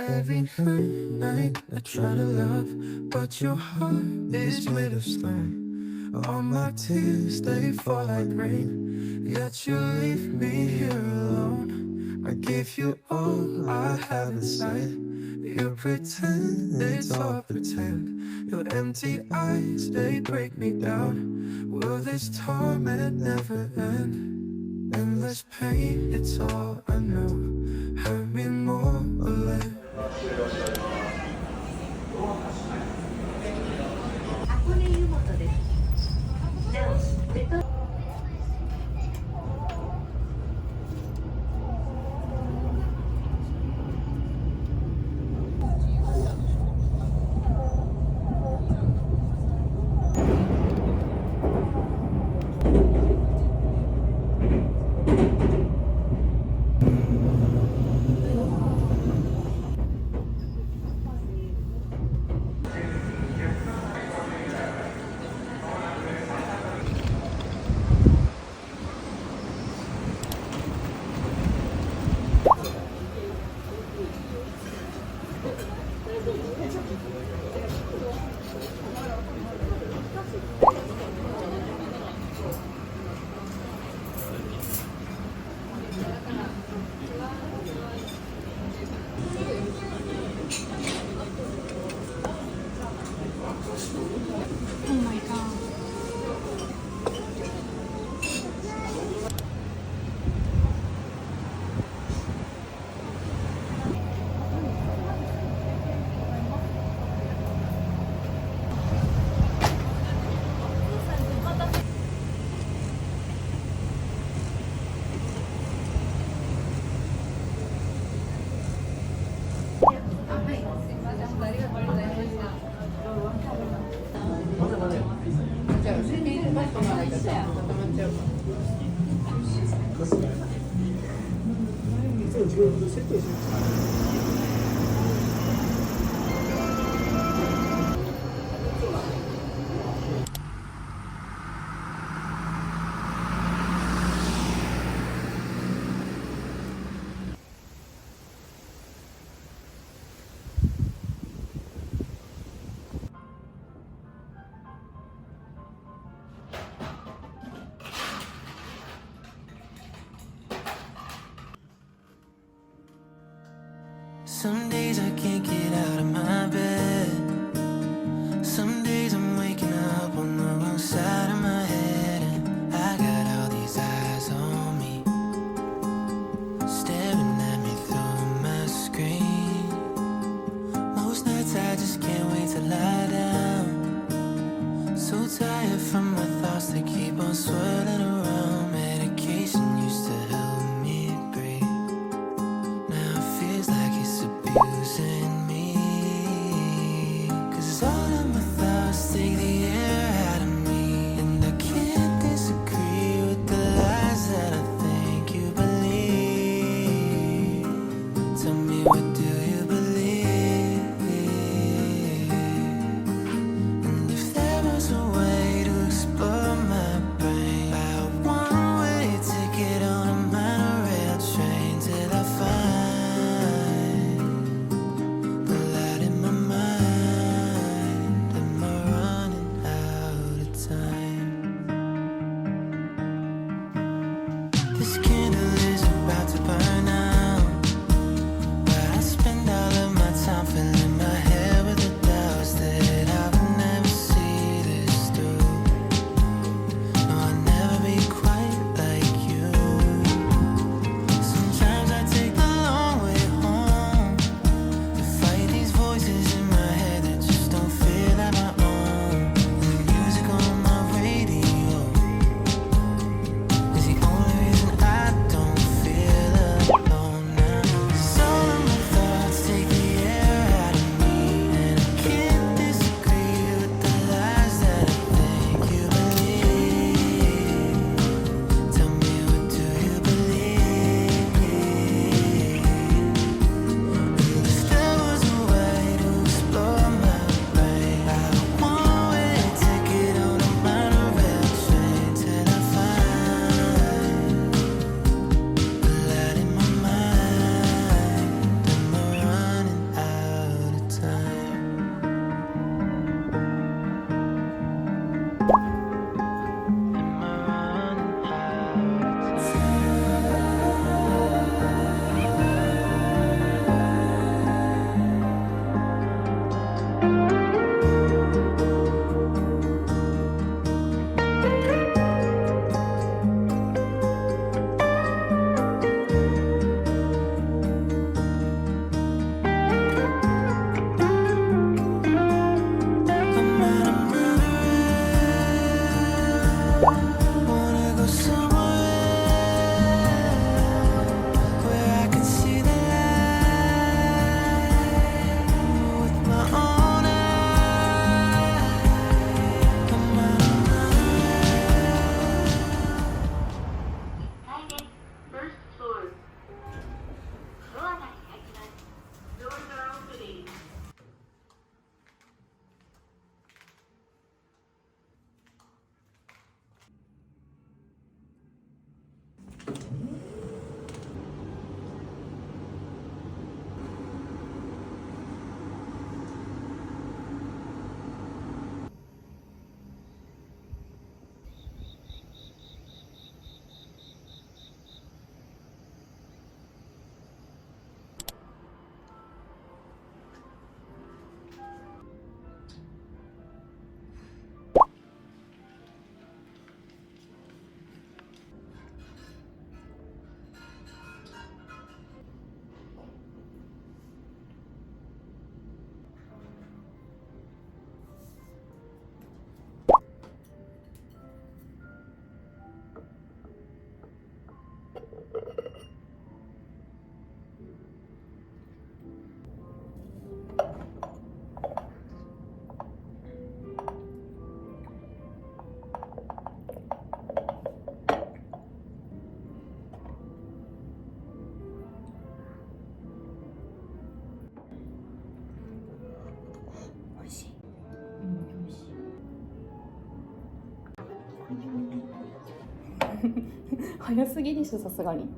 Every night I try to love, but your heart is made of stone. All my tears, they fall like rain, yet you leave me here alone. I give you all I have inside. You pretend it's all pretend. Your empty eyes, they break me down. Will this torment never end? Endless pain, it's all I know. Hurt me more or less. 箱根湯本です。なお、ベトSome days I can't get out of my bed. Some days I'm waking up on the wrong side of my head. And I got all these eyes on me, staring at me through my screen. Most nights I just can't wait to lie down. So tired from my thoughts that keep on swirling around. Medication used to help me breathe. Now it feels like it's abusing me. 'Cause all of my thoughts take the air out of me. And I can't disagree with the lies that I think you believe. Tell me, what do you believe? And if there was a way to explore my brain, I 早すぎでしょ、さすがに。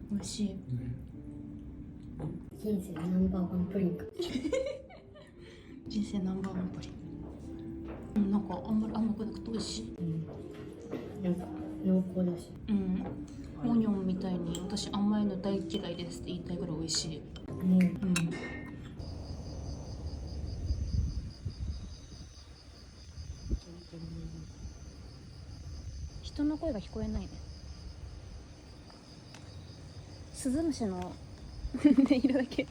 美味しい。人生ナンバーワンプリンか。人生ナンバーワンプリン。なんかあんまり甘くなくて美味しい。なんか濃厚だし。オニョンみたいに私甘いの大嫌いですって言いたいぐらい美味しい。人の声が聞こえないね。スズムシの音色だけ。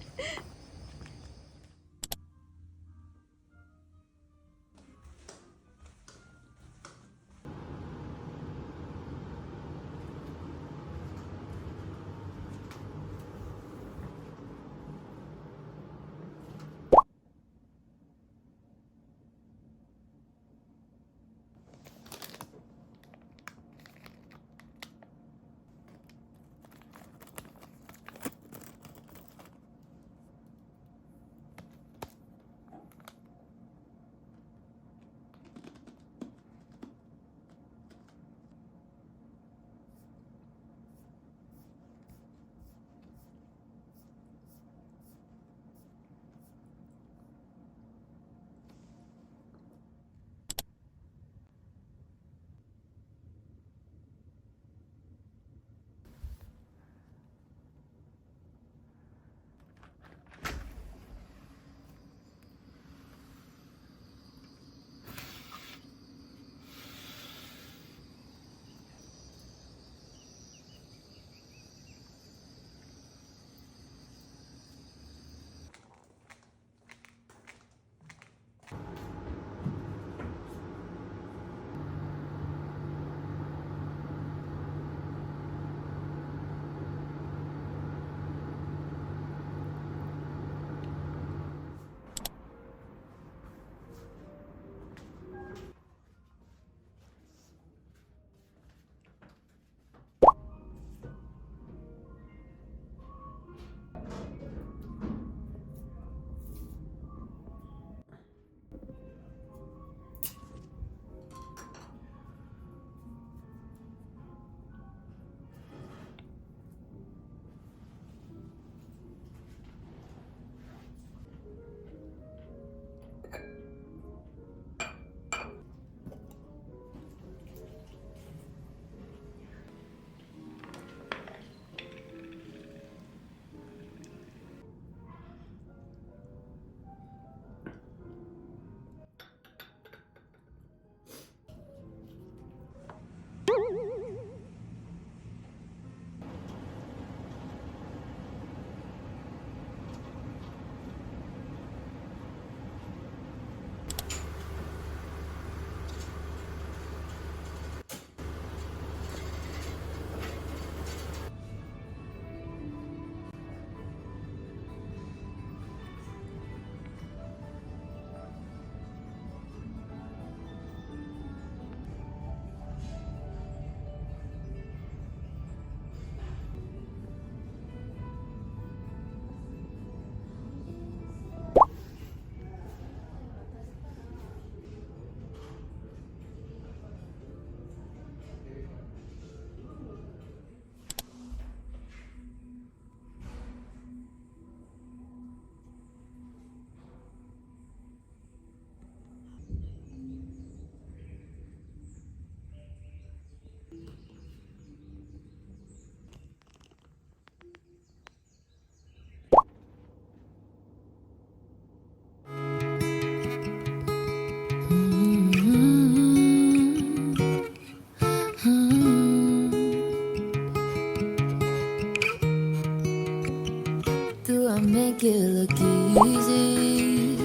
make it look easy.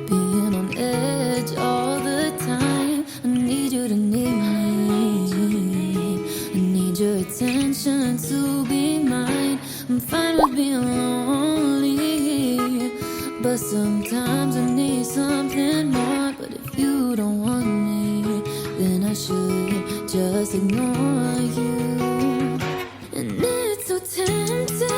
Being on edge all the time. I need you to need me. I need your attention to be mine. I'm fine with being lonely, but sometimes I need something more. But if you don't want me, then I should just ignore you. And it's so tempting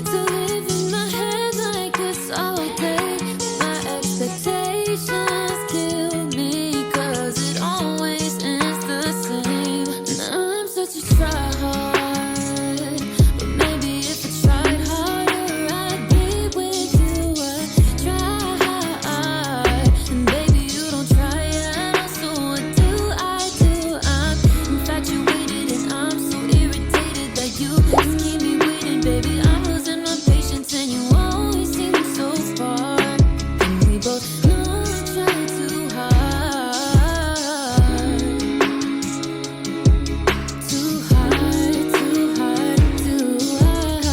to live in my head like this all day. My expectations kill me, 'cause it always ends the same. And I'm such a tryhard, but maybe if I tried harder, I'd be with you. I try, and baby you don't try at all. So what do? I'm infatuated and I'm so irritated that you just keep me waiting, baby. I'm losing my patience and you always seem so far. And we both know I try too hard. Too hard, too hard, too hard.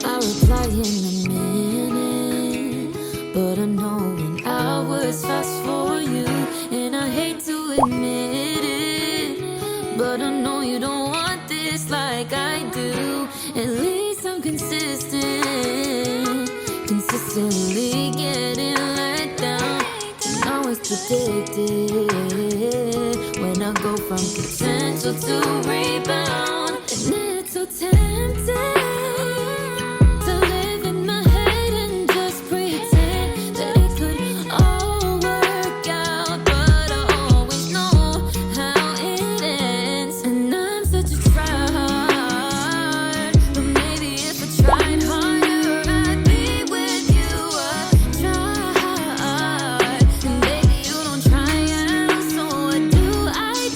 I'll reply in a minute, but I know an hour's fast for you. And I hate to admit it, but I know you don't want this like I do. At least I'm consistently getting let down. And always predicted when I go from potential to rebound. And it's so tempting to live in my head and just pretend that it could all work out, but I always know how it ends. And I'm such a tryhard, but maybe if I tried harder, I'd be with you. I try, and baby you don't try at all. So what do? I'm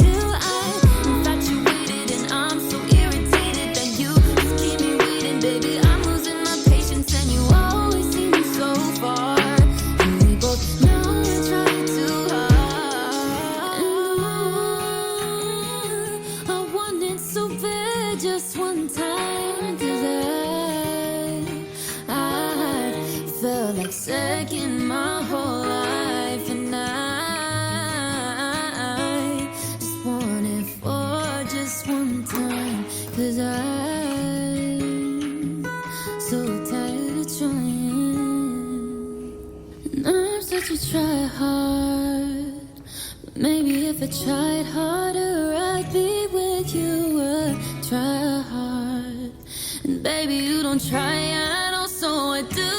infatuated and I'm so irritated that you just keep me waiting, baby. I'm losing my patience and you always seem so far. And we both know I try too hard. I want it so bad just one time, 'cause I felt like second my whole life. And I just want it for just one time, 'cause I'm so tired of trying. And I'm such a tryhard, but maybe if I tried harder, I'd be with you. I try hard, and baby you don't try at all. So what do?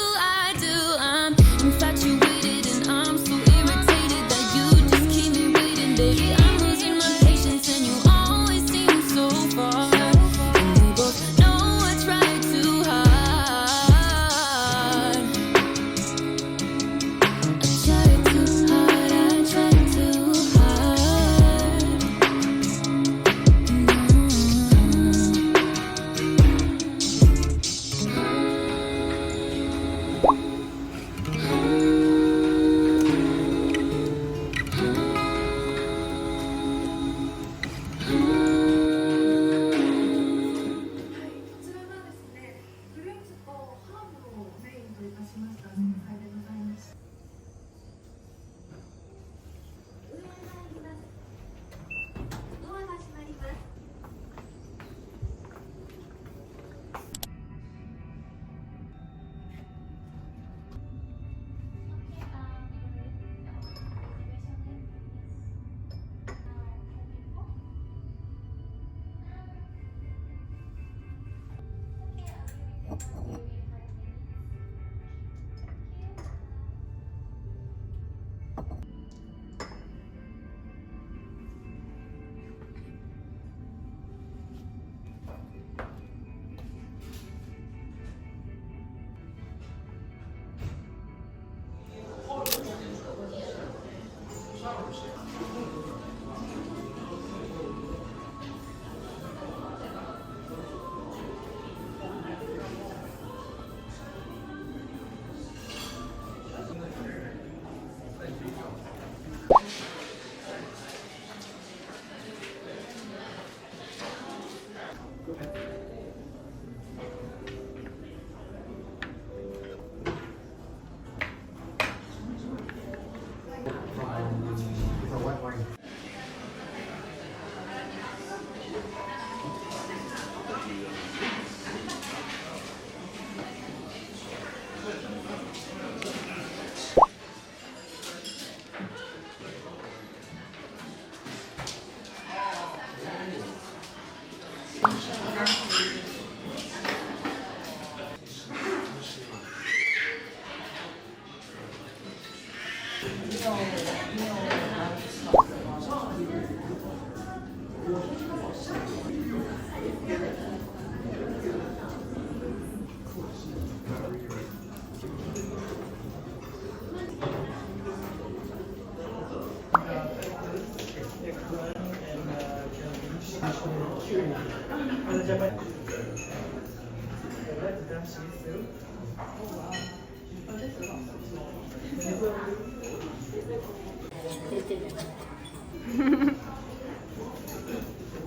I'm infatuated and I'm so irritated that you just keep me waiting, baby. I'm losing my patience and you always seem so far. And we both know I try too hard. I try too hard, I try too hard.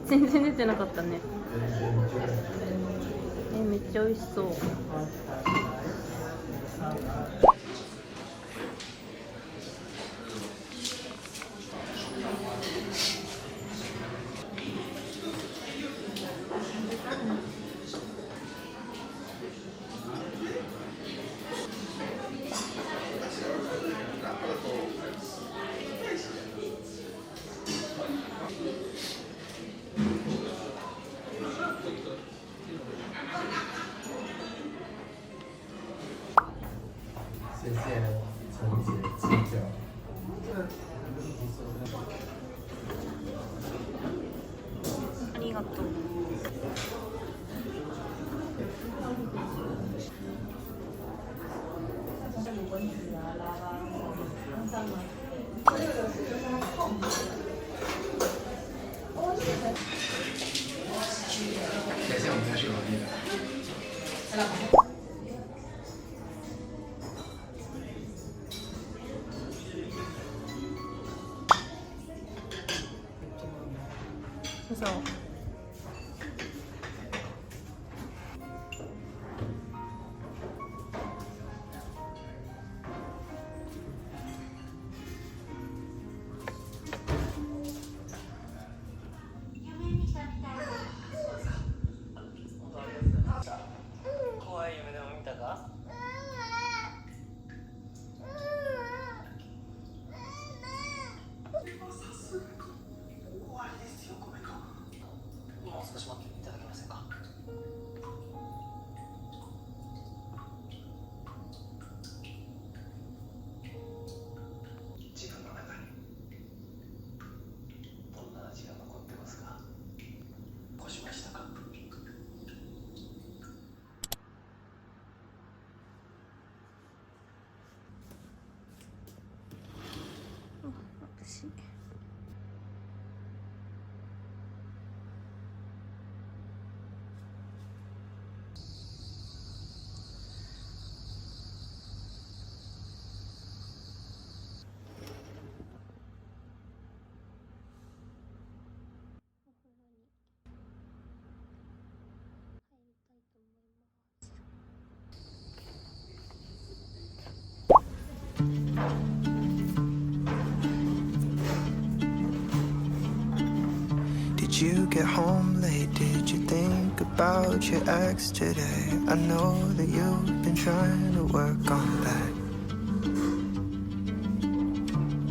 全然出てなかったね。めっちゃ美味しそう。先生の存じについては、ありがとう。先生，我们开始努力了。そう。怖い夢でも見たか？もう少し待っていただけませんか？自分の中にどんな味が残ってますか？起こしましたか？私。Did you get home late? Did you think about your ex today? I know that you've been trying to work on that.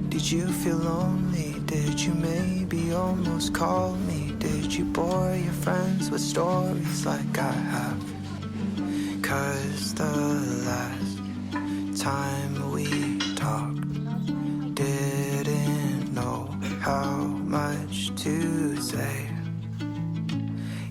Did you feel lonely? Did you maybe almost call me? Did you bore your friends with stories like I have? 'Cause the last time we talked, didn't know how much to say.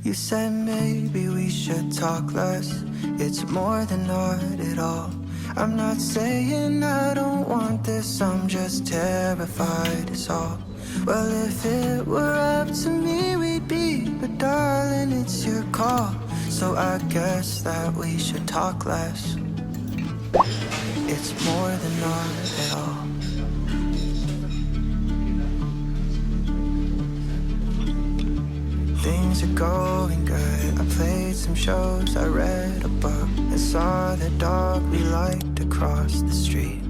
You said maybe we should talk less. It's more than not at all. I'm not saying I don't want this, I'm just terrified is all. Well, if it were up to me, we'd be, but darling, it's your call. So I guess that we should talk less. It's more than not at all. Things are going good. I played some shows, I read a book, and saw the dog we liked across the street.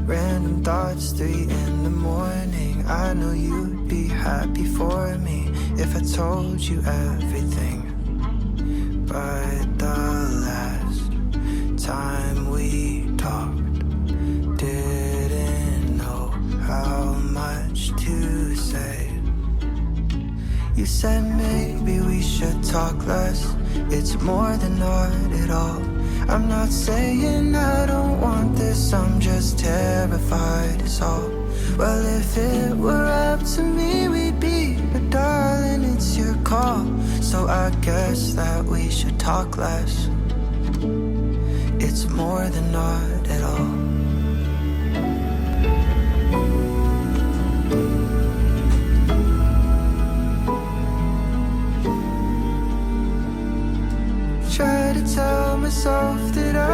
Random thoughts, 3 in the morning. I know you'd be happy for me if I told you everything. But the last time we talked, didn't know how much to say. You said maybe we should talk less. It's more than not at all. I'm not saying I don't want this, I'm just terrified is all. Well, if it were up to me, we'd be, but darling, it's your call. So I guess that we should talk less. It's more than not at all. myself that I